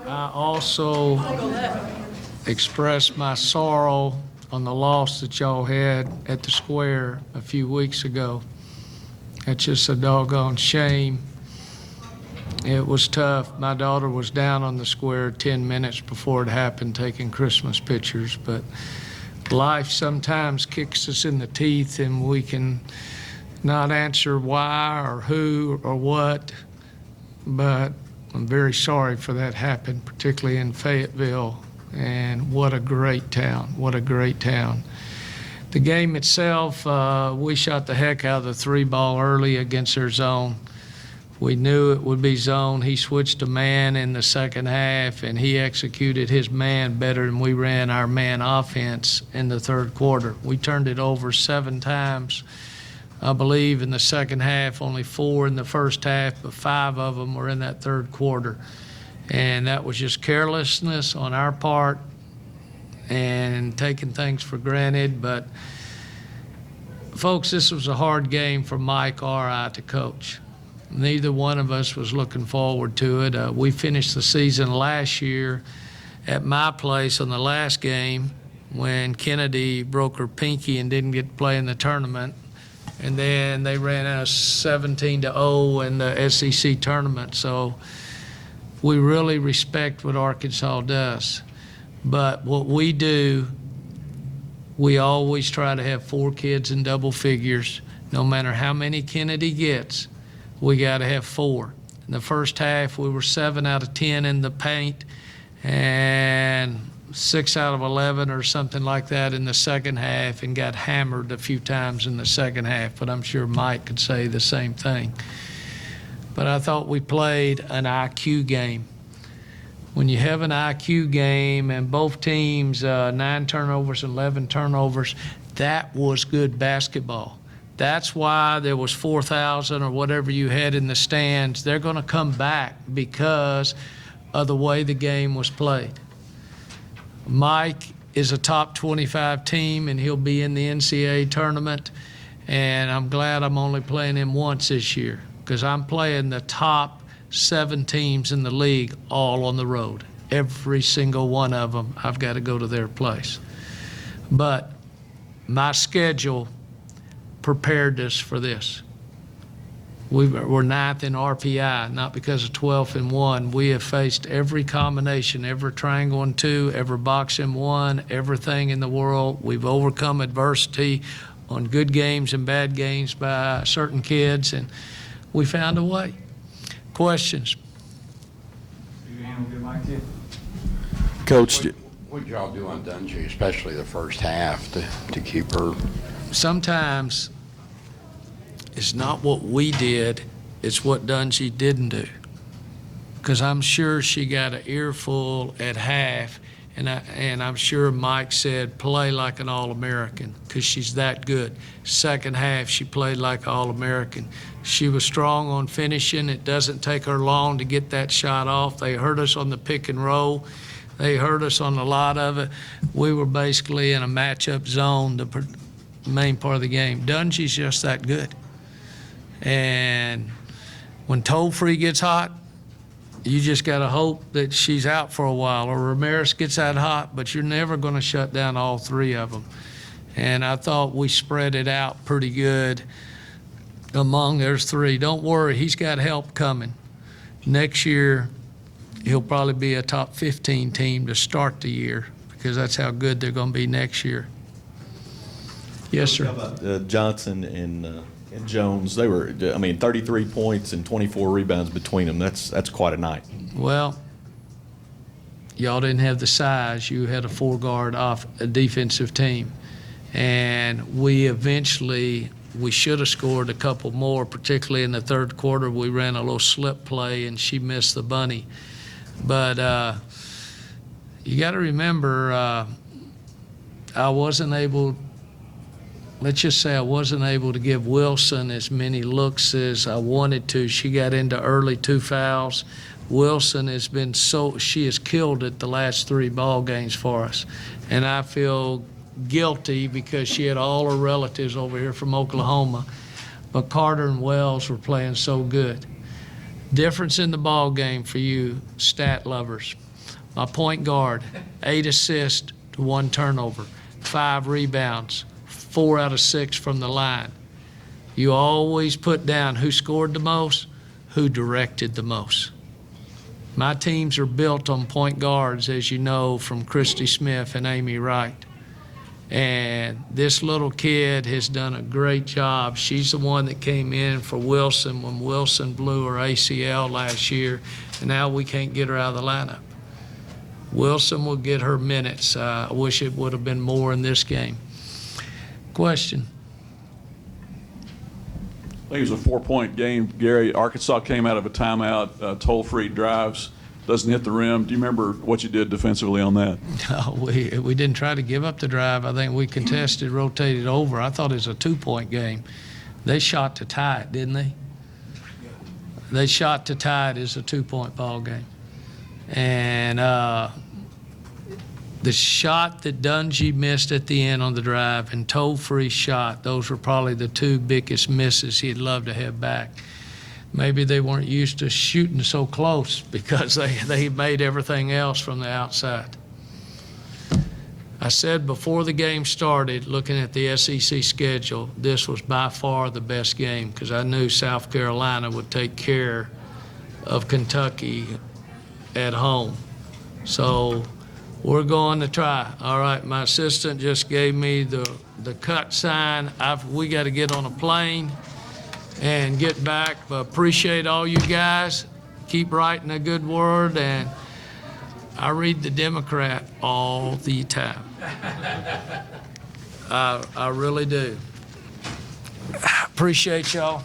I also express my sorrow on the loss that y'all had at the square a few weeks ago. That's just a doggone shame. It was tough. My daughter was down on the square 10 minutes before it happened taking Christmas pictures, but life sometimes kicks us in the teeth and we can not answer why or who or what, but I'm very sorry for that happened, particularly in Fayetteville. And what a great town, what a great town. The game itself, we shot the heck out of the 3-ball early against their zone. We knew it would be zone. He switched to man in the second half, and he executed his man better than we ran our man offense in the third quarter. We turned it over 7 times, I believe, in the second half, only 4 in the first half, but 5 of them were in that third quarter. And that was just carelessness on our part and taking things for granted. But, folks, this was a hard game for Mike or I to coach. Neither one of us was looking forward to it. We finished the season last year at my place on the last game when Chennedy broke her pinky and didn't get to play in the tournament. And then they ran us 17-0 in the SEC tournament. So we really respect what Arkansas does. But what we do, we always try to have 4 kids in double figures. No matter how many Chennedy gets, we got to have 4. In the first half, we were 7 out of 10 in the paint and 6 out of 11 or something like that in the second half, and got hammered a few times in the second half. But I'm sure Mike could say the same thing. But I thought we played an IQ game. When you have an IQ game and both teams, 9 turnovers, 11 turnovers, that was good basketball. That's why there was 4,000 or whatever you had in the stands. They're going to come back because of the way the game was played. Mike is a top 25 team, and he'll be in the NCAA tournament. And I'm glad I'm only playing him once this year because I'm playing the top 7 teams in the league all on the road. Every single one of them, I've got to go to their place. But my schedule prepared us for this. We're 9th in RPI, not because of 12th and 1. We have faced every combination, every triangle and 2, every box and 1, everything in the world. We've overcome adversity on good games and bad games by certain kids, and we found a way. Questions? Coach, What did y'all do on Dungy, especially the first half, to keep her? Sometimes it's not what we did, it's what Dungy didn't do. Because I'm sure she got an earful at half, and I'm sure Mike said, play like an All-American, because she's that good. Second half, she played like an All-American. She was strong on finishing. It doesn't take her long to get that shot off. They hurt us on the pick and roll. They hurt us on a lot of it. We were basically in a matchup zone the main part of the game. Dungy's just that good. And when Toll-Free gets hot, you just got to hope that she's out for a while, or Ramirez gets that hot, but you're never going to shut down all 3 of them. And I thought we spread it out pretty good among those 3. Don't worry, he's got help coming. Next year, he'll probably be a top 15 team to start the year because that's how good they're going to be next year. Yes, sir. how about Johnson and Jones? They were, 33 points and 24 rebounds between them. That's quite a night. Well, y'all didn't have the size. You had a 4-guard off a defensive team. And we should have scored a couple more, particularly in the third quarter. We ran a little slip play, and she missed the bunny. But you got to remember, I wasn't able to give Wilson as many looks as I wanted to. She got into early 2 fouls. Wilson she has killed it the last 3 ball games for us. And I feel guilty because she had all her relatives over here from Oklahoma. But Carter and Wells were playing so good. Difference in the ball game for you stat lovers. My point guard, 8 assists to 1 turnover, 5 rebounds, 4 out of 6 from the line. You always put down who scored the most, who directed the most. My teams are built on point guards, as you know, from Christy Smith and Amy Wright. And this little kid has done a great job. She's the one that came in for Wilson when Wilson blew her ACL last year, and now we can't get her out of the lineup. Wilson will get her minutes. I wish it would have been more in this game. Question? I think it was a 4-point game, Gary. Arkansas came out of a timeout, toll-free drives, doesn't hit the rim. Do you remember what you did defensively on that? No, we didn't try to give up the drive. I think we contested, rotated over. I thought it was a 2-point game. They shot to tie it, didn't they? They shot to tie it as a 2-point ball game. And the shot that Dungy missed at the end on the drive and toll-free shot, those were probably the 2 biggest misses he'd love to have back. Maybe they weren't used to shooting so close because they made everything else from the outside. I said before the game started, looking at the SEC schedule, this was by far the best game because I knew South Carolina would take care of Kentucky at home. So we're going to try. All right, my assistant just gave me the cut sign. We got to get on a plane and get back. But appreciate all you guys. Keep writing a good word, and I read the Democrat all the time. I really do. Appreciate y'all.